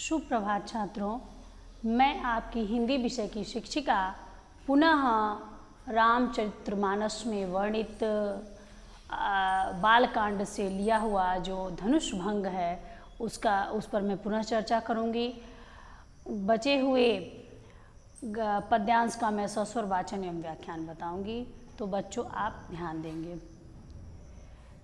सुप्रभात छात्रों, मैं आपकी हिंदी विषय की शिक्षिका पुनः रामचरितमानस में वर्णित बालकांड से लिया हुआ जो धनुष भंग है उस पर मैं पुनः चर्चा करूंगी। बचे हुए पद्यांश का मैं सस्वर वाचन एवं व्याख्यान बताऊंगी, तो बच्चों आप ध्यान देंगे।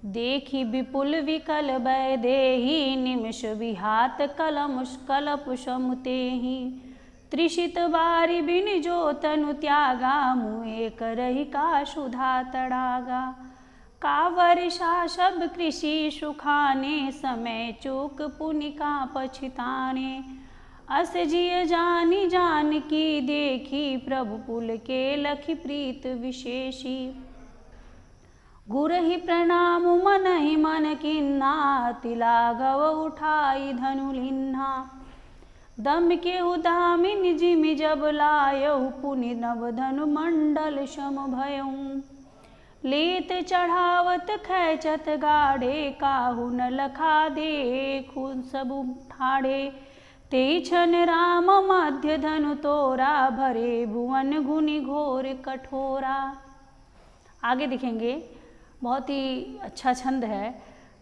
देखी विपुल विकल भय देहि, निमिष विहात कलपुषम तेहि। त्रिषित बारी बिन जो तनु त्यागा, मुए करहि का सुधा तड़ागा। का वर्षा सब कृषि सुखाने, समय चूक पुनिका पछिताने। अस जिय जानी जानकी देखी, प्रभु पुल के लखि प्रीत विशेषी। गुरहि प्रणाम मनहि मन किन्हा, तिलागव उठाई धनु लिन्हा। दम के उदामिन जिमि जब लायहु, पुनि नव धनु मंडल सम भयऊ। लेत चढ़ावत खैचत गाढ़े, काहू न लखा देखु सबु ठाढ़े। ते क्षण राम मध्य धनु तोरा, भरे भुवन गुनि घोर कठोरा। आगे देखेंगे, बहुत ही अच्छा छंद है।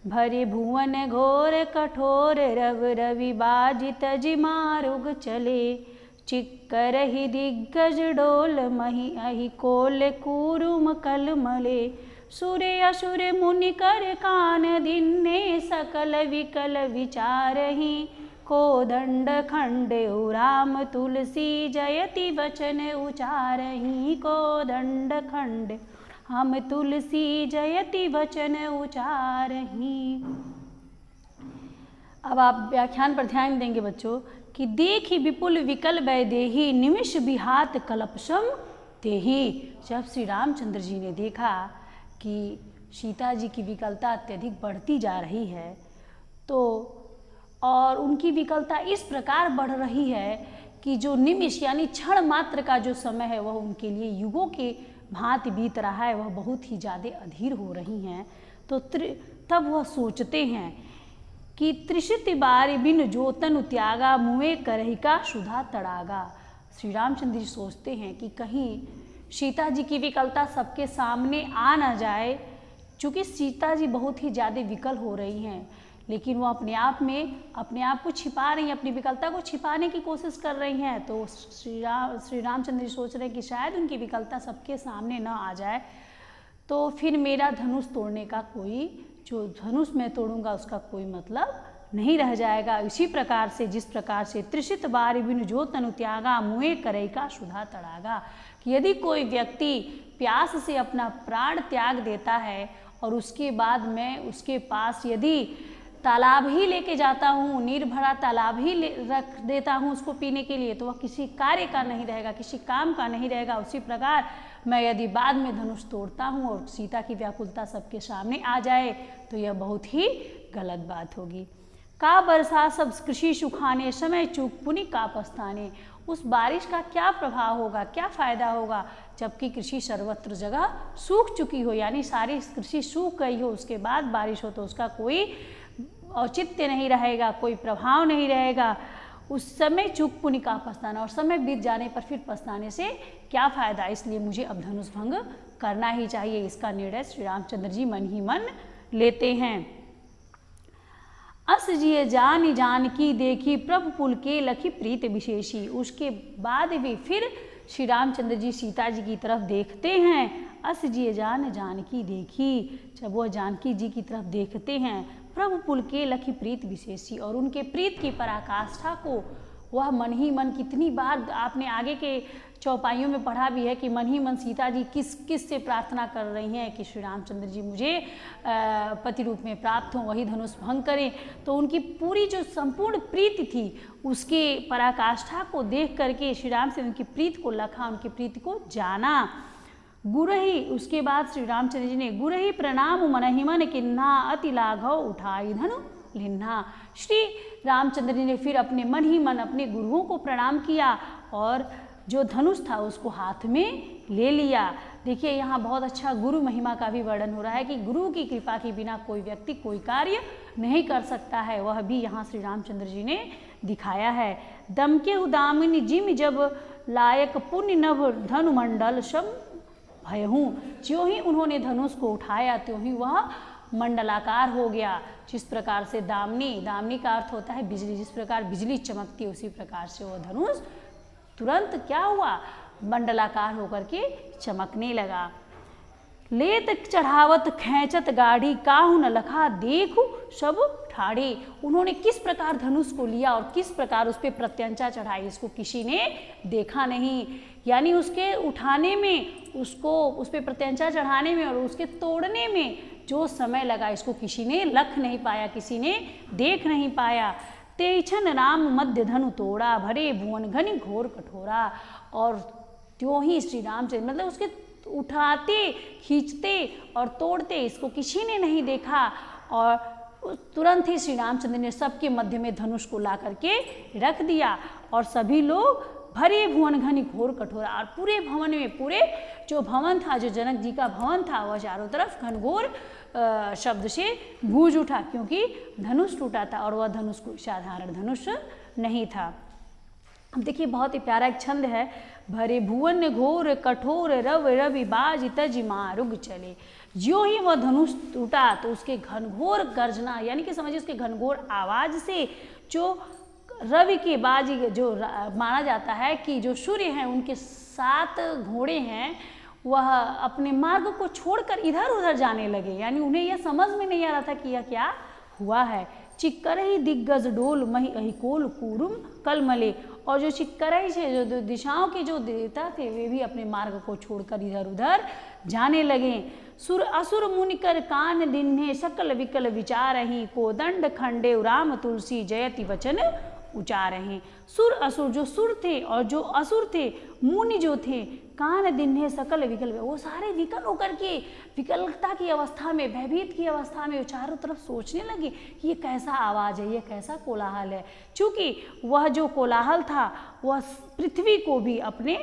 भरे भुवन घोर कठोर, रव रवि बाजित जि मारुग चले। चिक्कर ही दिग्गज डोल, मही अहि कोल कूरुम कलमले। सुरे असुर मुनि कर कान दिन्ने, सकल विकल विचारहि। कोदंड खंडेउ राम तुलसी, जयति वचन उचारहि। कोदंड खंड हम तुलसी, जयति वचन उचारहि। अब आप व्याख्यान पर ध्यान देंगे बच्चों कि देखी विपुल विकल भय देहि, निमिष विहात कलपसम तेहि। जब श्री रामचंद्र जी ने देखा कि सीता जी की विकलता अत्यधिक बढ़ती जा रही है, तो और उनकी विकलता इस प्रकार बढ़ रही है कि जो निमिष यानी क्षण मात्र का जो समय है वह उनके लिए युगों के भांति बीत रहा है, वह बहुत ही ज़्यादा अधीर हो रही हैं। तो तब वह सोचते हैं कि त्रिषित बारी बिन जो तनु त्यागा, मुए करहि का सुधा तड़ागा। श्री रामचंद्र जी सोचते हैं कि कहीं सीता जी की विकलता सबके सामने आ ना जाए, चूँकि सीता जी बहुत ही ज़्यादा विकल हो रही हैं, लेकिन वो अपने आप को छिपा रही हैं, अपनी विकलता को छिपाने की कोशिश कर रही हैं। तो श्री रामचंद्र जी सोच रहे हैं कि शायद उनकी विकलता सबके सामने न आ जाए, तो फिर मेरा धनुष तोड़ने का जो धनुष मैं तोड़ूंगा उसका कोई मतलब नहीं रह जाएगा। इसी प्रकार से, जिस प्रकार से त्रिषित बारी बिनु जो तनु त्यागा, मुए करई का सुधा तड़ागा, कि यदि कोई व्यक्ति प्यास से अपना प्राण त्याग देता है और उसके बाद मैं उसके पास यदि तालाब ही लेके जाता हूँ, नीर भरा तालाब ही रख देता हूँ उसको पीने के लिए, तो वह किसी कार्य का नहीं रहेगा, किसी काम का नहीं रहेगा। उसी प्रकार मैं यदि बाद में धनुष तोड़ता हूँ और सीता की व्याकुलता सबके सामने आ जाए, तो यह बहुत ही गलत बात होगी। का बरसा सब कृषि सुखाने, समय चूक पुनि का पछताने। उस बारिश का क्या प्रभाव होगा, क्या फायदा होगा, जबकि कृषि सर्वत्र जगह सूख चुकी हो, यानी सारी कृषि सूख गई हो, उसके बाद बारिश हो तो उसका कोई औचित्य नहीं रहेगा, कोई प्रभाव नहीं रहेगा। उस समय चूक पुनि का पछताना, और समय बीत जाने पर फिर पछताने से क्या फायदा। इसलिए मुझे अब धनुष भंग करना ही चाहिए। इसका निर्णय श्री रामचंद्र जी मन ही मन लेते हैं। अस जिय जानी जानकी देखी, प्रभु पुल के लखि प्रीत विशेषी। उसके बाद भी फिर श्री रामचंद्र जी सीता जी की तरफ देखते हैं। अस जिय जानकी देखी, जब वह जानकी जी की तरफ देखते हैं, प्रभु पुल के लखि प्रीत विशेषी, और उनके प्रीत की पराकाष्ठा को वह मन ही मन, कितनी बार आपने आगे के चौपाइयों में पढ़ा भी है कि मन ही मन सीता जी किस से प्रार्थना कर रही हैं कि श्री रामचंद्र जी मुझे पति रूप में प्राप्त हों, वही धनुष भंग करें। तो उनकी पूरी जो संपूर्ण प्रीति थी, उसके पराकाष्ठा को देख करके श्री राम से उनकी प्रीत को लखा, उनकी प्रीति को जाना। गुरहि, उसके बाद श्री रामचंद्र जी ने गुरहि प्रणाम मनहि मन किन्हा, अति लाघव उठाई धनु लिन्हा। श्री रामचंद्र जी ने फिर अपने मन ही मन अपने गुरुओं को प्रणाम किया और जो धनुष था उसको हाथ में ले लिया। देखिए यहाँ बहुत अच्छा गुरु महिमा का भी वर्णन हो रहा है कि गुरु की कृपा के बिना कोई व्यक्ति कोई कार्य नहीं कर सकता है, वह भी यहाँ श्री रामचंद्र जी ने दिखाया है। दम के उदामिनी जिम जब लायक पुण्य नभ धनुमंडल शम भयहूँ। ज्यों ही उन्होंने धनुष को उठाया त्यों ही वह मंडलाकार हो गया। जिस प्रकार से दामिनी का अर्थ होता है बिजली, जिस प्रकार बिजली चमकती है उसी प्रकार से वह धनुष तुरंत क्या हुआ, मंडलाकार होकर के चमकने लगा। लेत चढ़ावत खैंचत गाढ़ी काहू न लखा देखू सब ठाड़े। उन्होंने किस प्रकार धनुष को लिया और किस प्रकार उस पर प्रत्यंचा चढ़ाई, इसको किसी ने देखा नहीं। यानी उसके उठाने में, उसको उस पर प्रत्यंचा चढ़ाने में और उसके तोड़ने में जो समय लगा इसको किसी ने लख नहीं पाया, किसी ने देख नहीं पाया। तेछन राम मध्य धनु तोड़ा भरे भुवन घनी घोर कठोरा। और त्यों ही श्री रामचंद्र मतलब उसके उठाते खींचते और तोड़ते इसको किसी ने नहीं देखा और तुरंत ही श्री रामचंद्र ने सबके मध्य में धनुष को ला करके रख दिया और सभी लोग भरे भुवन घनी घोर कठोरा। और पूरे भवन में, पूरे जो भवन था, जो जनक जी का भवन था, वह चारों तरफ घनघोर शब्द से गूंज उठा, क्योंकि धनुष टूटा था और वह धनुष कोई साधारण धनुष नहीं था। अब देखिए बहुत ही प्यारा एक छंद है। भरे भुवन घोर कठोर रव रवि बाज तज मारुग चले। ज्यों ही वह धनुष टूटा तो उसके घनघोर गर्जना, यानी कि समझिए उसके घनघोर आवाज से जो रवि के बाजी जो माना जाता है कि जो सूर्य हैं उनके 7 घोड़े हैं, वह अपने मार्ग को छोड़कर इधर उधर जाने लगे। यानी उन्हें यह समझ में नहीं आ रहा था कि यह क्या हुआ है। चिक्करही दिग्गज डोल मही अहिकोल कूरुम कलमले। और जो चिक्करही थे, जो दिशाओं के जो देवता थे, वे भी अपने मार्ग को छोड़कर इधर उधर जाने लगे। सुर असुर मुनिकर कान दिन्हे सकल विकल विचारहि। कोदंड खंडे राम तुलसी जयति वचन उचारहि। सुर असुर, जो सुर थे और जो असुर थे, मुनि जो थे, कान दिन्हे सकल विकल, वो सारे विकल होकर के विकलता की अवस्था में, भयभीत की अवस्था में चारों तरफ सोचने लगे कि ये कैसा आवाज़ है, ये कैसा कोलाहल है। चूँकि वह जो कोलाहल था वह पृथ्वी को भी अपने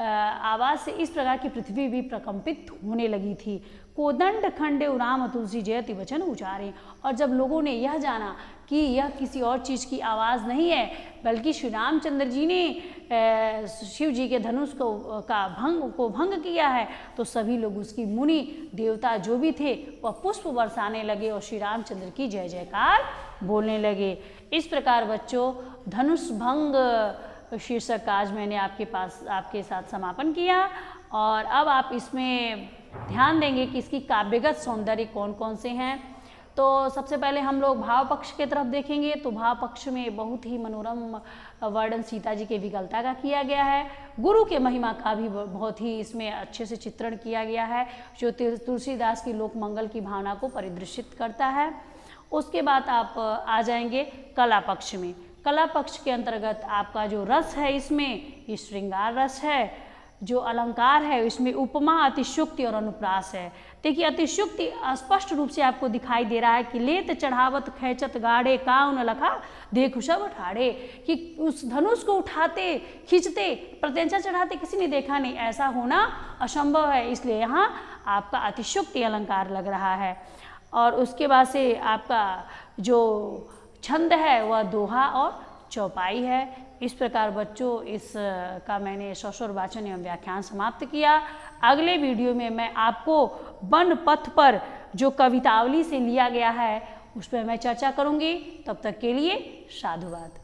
आवाज़ से इस प्रकार की पृथ्वी भी प्रकंपित होने लगी थी। कोदंड खंडे राम तुलसी जयति वचन उचारे। और जब लोगों ने यह जाना कि यह किसी और चीज़ की आवाज़ नहीं है बल्कि श्री रामचंद्र जी ने शिव जी के धनुष को भंग किया है, तो सभी लोग उसकी मुनि देवता जो भी थे वह पुष्प बरसाने लगे और श्री रामचंद्र की जय जयकार बोलने लगे। इस प्रकार बच्चों धनुष भंग शीर्षक का आज मैंने आपके साथ समापन किया। और अब आप इसमें ध्यान देंगे कि इसकी काव्यगत सौंदर्य कौन कौन से हैं। तो सबसे पहले हम लोग भाव पक्ष की तरफ देखेंगे। तो भाव पक्ष में बहुत ही मनोरम वर्णन सीता जी के विकलता का किया गया है। गुरु के महिमा का भी बहुत ही इसमें अच्छे से चित्रण किया गया है, जो तुलसीदास की लोक मंगल की भावना को परिदृशित करता है। उसके बाद आप आ जाएंगे कला पक्ष में। कला पक्ष के अंतर्गत आपका जो रस है इसमें ये श्रृंगार रस है। जो अलंकार है इसमें उपमा, अतिशुक्ति और अनुप्रास है। देखिए अतिशुक्ति स्पष्ट रूप से आपको दिखाई दे रहा है कि लेत चढ़ावत खैचत गाढ़े काऊ न लखा देखु सब ठाड़े, कि उस धनुष को उठाते खींचते प्रत्यंचा चढ़ाते किसी ने देखा नहीं, ऐसा होना असंभव है। इसलिए यहाँ आपका अतिशुक्ति अलंकार लग रहा है। और उसके बाद से आपका जो छंद है वह दोहा और चौपाई है। इस प्रकार बच्चों इस का मैंने सस्वर वाचन एवं व्याख्यान समाप्त किया। अगले वीडियो में मैं आपको वन पथ पर जो कवितावली से लिया गया है उस पर मैं चर्चा करूँगी। तब तक के लिए साधुवाद।